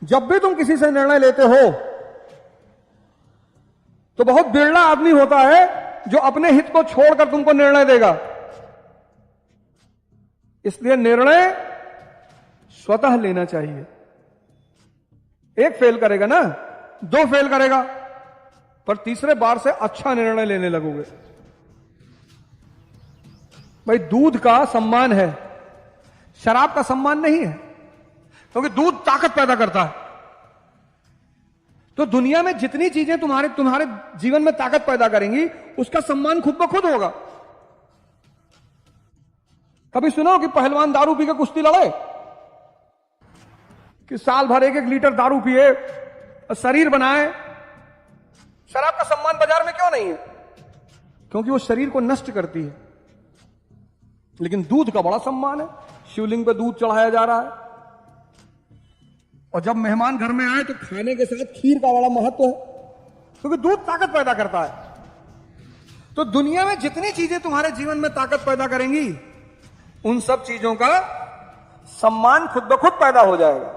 जब भी तुम किसी से निर्णय लेते हो तो बहुत बिरला आदमी होता है जो अपने हित को छोड़कर तुमको निर्णय देगा। इसलिए निर्णय स्वतः लेना चाहिए। एक फेल करेगा ना, दो फेल करेगा, पर तीसरे बार से अच्छा निर्णय लेने लगोगे। भाई दूध का सम्मान है, शराब का सम्मान नहीं है, क्योंकि दूध ताकत पैदा करता है। तो दुनिया में जितनी चीजें तुम्हारे जीवन में ताकत पैदा करेंगी, उसका सम्मान खुद ब खुद होगा। कभी सुनो कि पहलवान दारू पी के कुश्ती लड़े, कि साल भर 1-1 लीटर दारू पिए, शरीर बनाए। शराब का सम्मान बाजार में क्यों नहीं है? क्योंकि वो शरीर को नष्ट करती है। लेकिन दूध का बड़ा सम्मान है, शिवलिंग पे दूध चढ़ाया जा रहा है, और जब मेहमान घर में आए तो खाने के साथ खीर का बड़ा महत्व है, क्योंकि दूध ताकत पैदा करता है। तो दुनिया में जितनी चीजें तुम्हारे जीवन में ताकत पैदा करेंगी, उन सब चीजों का सम्मान खुद ब खुद पैदा हो जाएगा।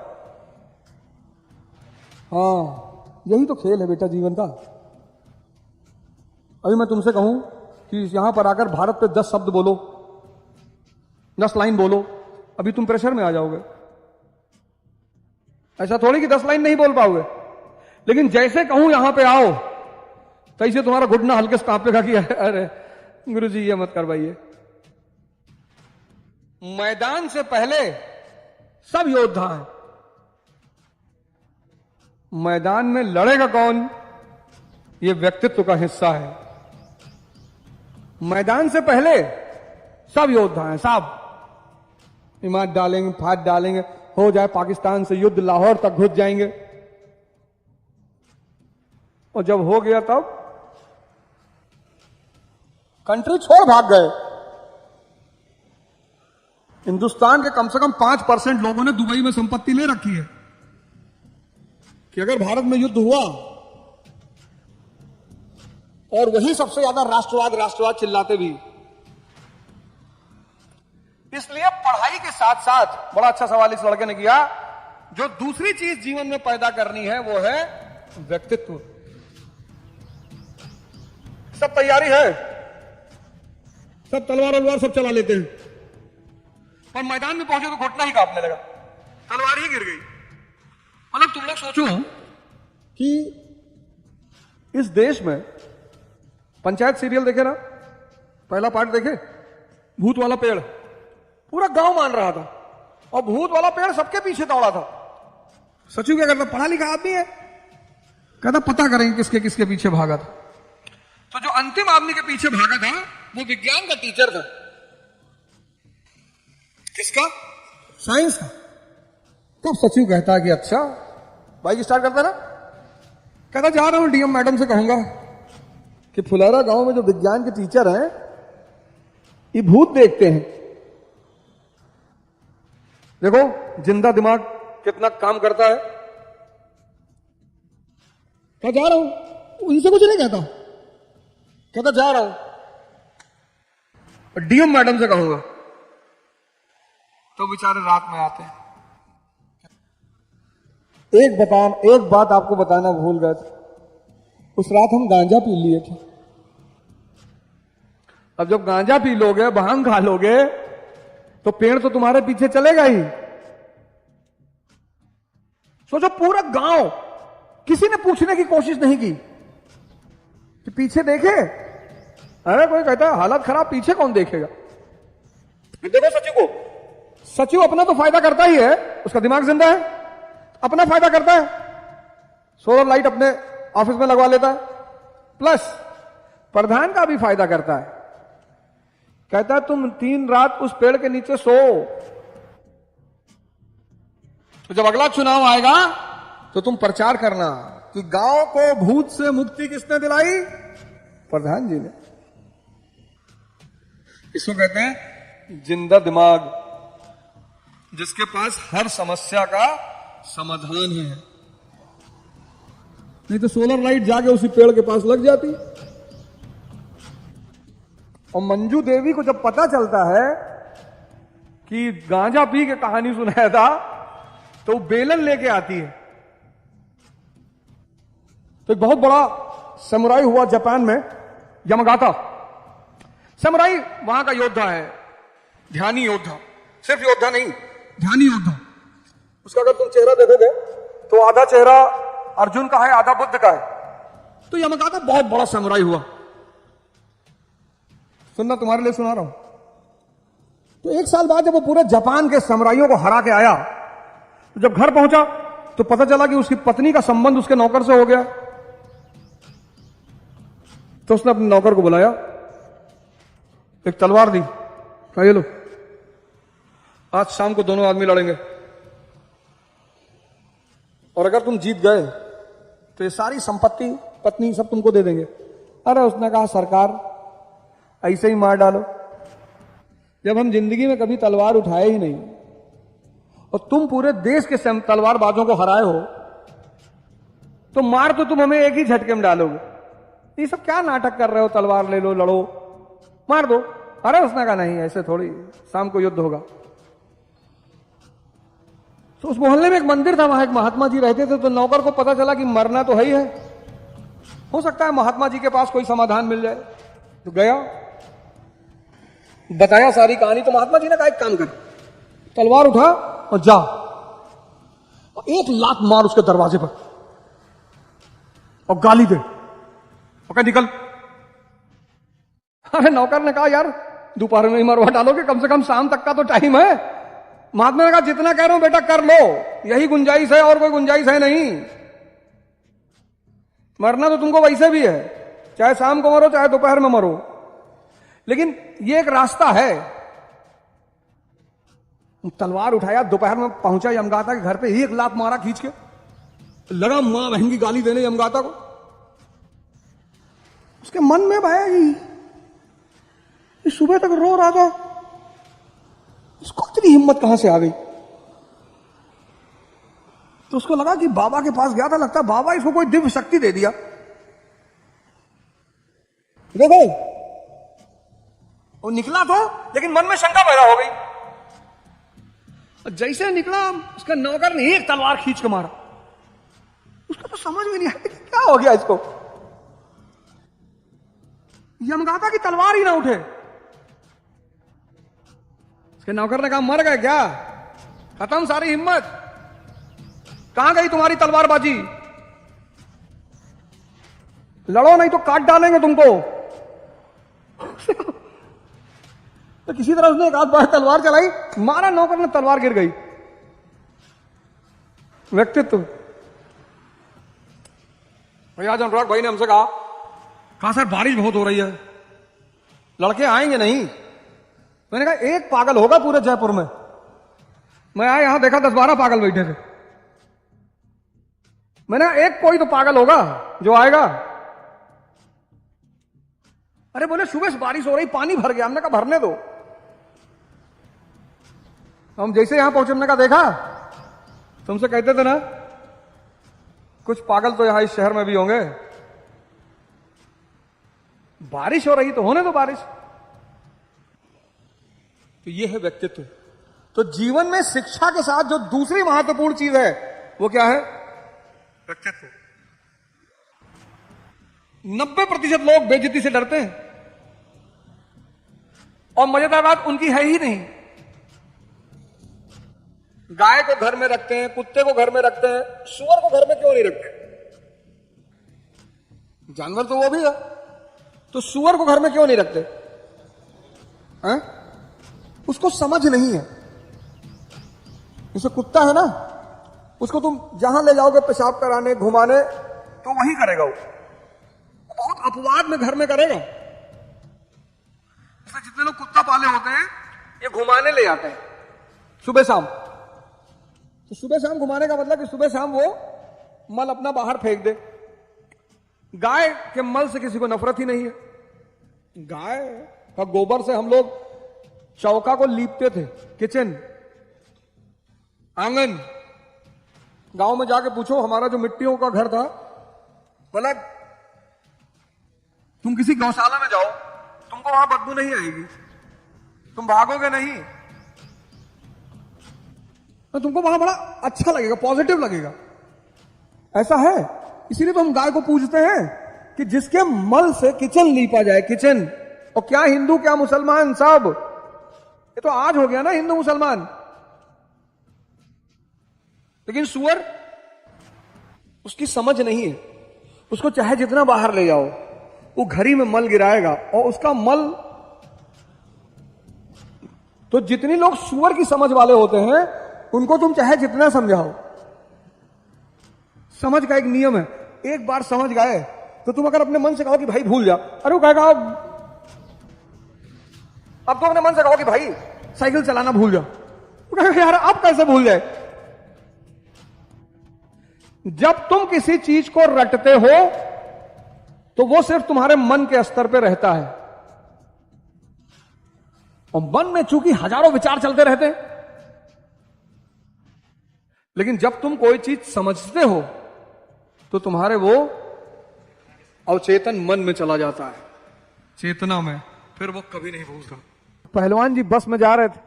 हाँ, यही तो खेल है बेटा जीवन का। अभी मैं तुमसे कहूं कि यहां पर आकर भारत पे 10 शब्द बोलो, 10 लाइन बोलो, अभी तुम प्रेशर में आ जाओगे। ऐसा थोड़ी कि 10 लाइन नहीं बोल पाओगे, लेकिन जैसे कहूं यहां पे आओ, तैसे तुम्हारा घुटना हल्के से कांपेगा कि अरे गुरुजी ये मत करवाइए। मैदान से पहले सब योद्धा हैं। मैदान में लड़ेगा कौन, ये व्यक्तित्व का हिस्सा है। मैदान से पहले सब योद्धा हैं, सब इमारत डालेंगे, फाट डालेंगे, हो जाए पाकिस्तान से युद्ध, लाहौर तक घुस जाएंगे, और जब हो गया तब कंट्री छोड़ भाग गए। हिंदुस्तान के कम से कम 5% लोगों ने दुबई में संपत्ति ले रखी है कि अगर भारत में युद्ध हुआ, और वही सबसे ज्यादा राष्ट्रवाद चिल्लाते भी। इसलिए पढ़ाई के साथ साथ, बड़ा अच्छा सवाल इस लड़के ने किया, जो दूसरी चीज जीवन में पैदा करनी है वो है व्यक्तित्व। सब तैयारी है, सब तलवार सब चला लेते हैं, पर मैदान में पहुंचे तो घुटना ही कांपने लगा, तलवार ही गिर गई। मतलब तुम लोग सोचो कि इस देश में पंचायत सीरियल देखे ना, पहला पार्ट देखे, भूत वाला पेड़, पूरा गांव मान रहा था, और भूत वाला पेड़ सबके पीछे दौड़ा था। सचिव क्या करता, पढ़ा लिखा आदमी है, कहता पता करेंगे किसके किसके पीछे भागा था। तो जो अंतिम आदमी के पीछे भागा था वो विज्ञान का टीचर था। किसका? साइंस का। तब सचिव कहता है कि अच्छा, बाइक स्टार्ट करता ना, कहता जा रहा हूं डीएम मैडम से कहूंगा कि फुलेरा गांव में जो विज्ञान के टीचर हैं ये भूत देखते हैं। देखो जिंदा दिमाग कितना काम करता है। क्या जा रहा हूं, उनसे कुछ नहीं कहता, कहता जा रहा हूं डीएम मैडम से कहूंगा। तो बेचारे रात में आते हैं। एक बात आपको बताना भूल गए थे, उस रात हम गांजा पी लिए थे। अब जब गांजा पी लोगे, भांग खा लोगे, तो पेड़ तो तुम्हारे पीछे चलेगा ही। सोचो पूरा गांव, किसी ने पूछने की कोशिश नहीं की कि पीछे देखे। अरे कोई कहता है हालत खराब, पीछे कौन देखेगा। देखो सचिव को, सचिव अपना तो फायदा करता ही है, उसका दिमाग जिंदा है, अपना फायदा करता है। सोलर लाइट अपने ऑफिस में लगवा लेता है, प्लस प्रधान का भी फायदा करता है। कहता है तुम 3 रात उस पेड़ के नीचे सो, तो जब अगला चुनाव आएगा तो तुम प्रचार करना कि गांव को भूत से मुक्ति किसने दिलाई, प्रधान जी ने। इसको कहते हैं जिंदा दिमाग, जिसके पास हर समस्या का समाधान है। नहीं तो सोलर लाइट जाके उसी पेड़ के पास लग जाती। और मंजू देवी को जब पता चलता है कि गांजा पी के कहानी सुनाया था, तो बेलन लेके आती है तो एक बहुत बड़ा समुराई हुआ जापान में, यामागाता। समुराई वहां का योद्धा है, ध्यानी योद्धा, सिर्फ योद्धा नहीं, ध्यानी योद्धा। उसका अगर तुम चेहरा देखोगे तो आधा चेहरा अर्जुन का है, आधा बुद्ध का है। तो यामागाता बहुत बड़ा समुराई हुआ। सुनना, तुम्हारे लिए सुना रहा हूं। तो एक साल बाद जब वो पूरे जापान के समुराइयों को हरा के आया, तो जब घर पहुंचा तो पता चला कि उसकी पत्नी का संबंध उसके नौकर से हो गया। तो उसने अपने नौकर को बुलाया, एक तलवार दी, कहा ये लो, आज शाम को दोनों आदमी लड़ेंगे, और अगर तुम जीत गए तो ये सारी संपत्ति, पत्नी सब तुमको दे देंगे। अरे उसने कहा सरकार ऐसे ही मार डालो, जब हम जिंदगी में कभी तलवार उठाए ही नहीं और तुम पूरे देश के तलवारबाजों को हराए हो, तो मार तो तुम हमें एक ही झटके में डालोगे। ये सब क्या नाटक कर रहे हो, तलवार ले लो, लड़ो, मार दो। अरे उसने कहा नहीं, ऐसे थोड़ी, शाम को युद्ध होगा। तो उस मोहल्ले में एक मंदिर था, वहां एक महात्मा जी रहते थे। तो नौकर को पता चला कि मरना तो है ही है, हो सकता है महात्मा जी के पास कोई समाधान मिल जाए। तो गया, बताया सारी कहानी। तो महात्मा जी ने कहा एक काम कर, तलवार उठा और जा, और एक लात मार उसके दरवाजे पर और गाली दे, और कह निकल। अरे नौकर ने कहा यार दोपहर में ही मरवा डालोगे, कम से कम शाम तक का तो टाइम है। महात्मा ने कहा जितना कह रहा हूं बेटा कर लो, यही गुंजाइश है, और कोई गुंजाइश है नहीं। मरना तो तुमको वैसे भी है, चाहे शाम को मरो चाहे दोपहर में मरो, लेकिन ये एक रास्ता है। तलवार उठाया, दोपहर में पहुंचा यमगाता के घर पे, एक लात मारा खींच के, लगा मां बहन की गाली देने यमगाता को। उसके मन में भाई सुबह तक रो रहा था, उसको इतनी हिम्मत कहां से आ गई। तो उसको लगा कि बाबा के पास गया था, लगता बाबा इसको कोई दिव्य शक्ति दे दिया। देखो वो निकला तो, लेकिन मन में शंका पैदा हो गई। और जैसे निकला, उसका नौकर ने एक तलवार खींच के मारा। उसको तो समझ में नहीं आया कि क्या हो गया इसको। यमगाता की तलवार ही ना उठे। उसके नौकर ने कहा मर गए क्या, खत्म सारी हिम्मत, कहां गई तुम्हारी तलवारबाजी, लड़ो नहीं तो काट डालेंगे तुमको। तो किसी तरह उसने एक आध बार तलवार चलाई, मारा, नौकर ने तलवार गिर गई। व्यक्तित्व। भैया आज अनुराग भाई ने हमसे कहा सर बारिश बहुत हो रही है, लड़के आएंगे नहीं। मैंने कहा एक पागल होगा पूरे जयपुर में। मैं आया यहां देखा 10-12 पागल बैठे थे। मैंने एक कोई तो पागल होगा जो आएगा। अरे बोले सुबह से बारिश हो रही, पानी भर गया। हमने कहा भरने दो। हम जैसे यहां पहुंचे, हमने कहा देखा, तुमसे कहते थे ना कुछ पागल तो यहां इस शहर में भी होंगे। बारिश हो रही तो होने दो बारिश। तो ये है व्यक्तित्व। तो जीवन में शिक्षा के साथ जो दूसरी महत्वपूर्ण चीज है वो क्या है, व्यक्तित्व। 90% लोग बेइज्जती से डरते हैं, और मजेदार बात उनकी है ही नहीं। गाय को घर में रखते हैं, कुत्ते को घर में रखते हैं, सुअर को घर में क्यों नहीं रखते? जानवर तो वो भी है, तो सुअर को घर में क्यों नहीं रखते हैं? उसको समझ नहीं है। जैसे कुत्ता है ना, उसको तुम जहां ले जाओगे पेशाब कराने, घुमाने, तो वही करेगा वो। बहुत अपवाद में घर में करेगा। जैसे जितने लोग कुत्ता पाले होते हैं, ये घुमाने ले जाते हैं सुबह शाम। तो सुबह शाम घुमाने का मतलब कि सुबह शाम वो मल अपना बाहर फेंक दे। गाय के मल से किसी को नफरत ही नहीं है। गाय का गोबर से हम लोग चौका को लीपते थे, किचन, आंगन। गांव में जाके पूछो, हमारा जो मिट्टियों का घर था, बोला तुम किसी गौशाला में जाओ, तुमको वहां बदबू नहीं आएगी, तुम भागोगे नहीं, तो तुमको वहां बड़ा अच्छा लगेगा, पॉजिटिव लगेगा। ऐसा है इसीलिए तो हम गाय को पूजते हैं कि जिसके मल से किचन लीपा जाए, किचन। और क्या हिंदू क्या मुसलमान, सब ये तो आज हो गया ना हिंदू मुसलमान। लेकिन सुअर, उसकी समझ नहीं है, उसको चाहे जितना बाहर ले जाओ वो घड़ी में मल गिराएगा। और उसका मल, तो जितने लोग सुअर की समझ वाले होते हैं उनको तुम चाहे जितना समझाओ, समझ का एक नियम है, एक बार समझ गए तो तुम अगर अपने मन से कहो कि भाई भूल जा, अरे वो कहेगा अब तो अपने मन से कहो कि भाई साइकिल चलाना भूल जा, वो कहेगा यार अब कैसे भूल जाए। जब तुम किसी चीज को रटते हो तो वो सिर्फ तुम्हारे मन के स्तर पे रहता है, और मन में चूंकि हजारों विचार चलते रहते हैं। लेकिन जब तुम कोई चीज समझते हो तो तुम्हारे वो अवचेतन मन में चला जाता है, चेतना में, फिर वो कभी नहीं भूलता। पहलवान जी बस में जा रहे थे,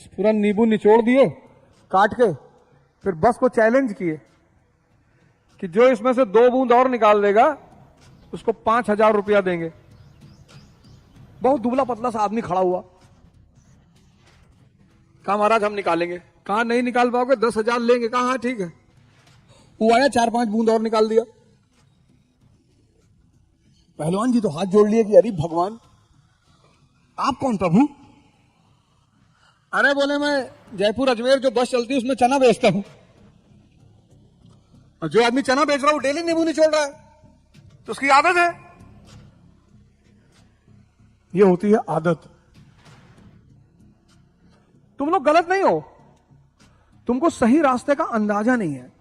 पूरा नींबू निचोड़ दिए काट के, फिर बस को चैलेंज किए कि जो इसमें से 2 बूंद और निकाल देगा उसको 5,000 रुपया देंगे। बहुत दुबला पतला सा आदमी खड़ा हुआ, कहा महाराज हम निकालेंगे। कहा नहीं निकाल पाओगे, 10,000 लेंगे। कहा हाँ ठीक है। वो आया, 4-5 बूंद और निकाल दिया। पहलवान जी तो हाथ जोड़ लिए कि अरे भगवान आप कौन प्रभु? अरे बोले मैं जयपुर अजमेर जो बस चलती है उसमें चना बेचता हूं, और जो आदमी चना बेच रहा है वो डेली नींबू निचोड़ रहा है, तो उसकी आदत है। ये होती है आदत। तुम लोग गलत नहीं हो, तुमको सही रास्ते का अंदाजा नहीं है।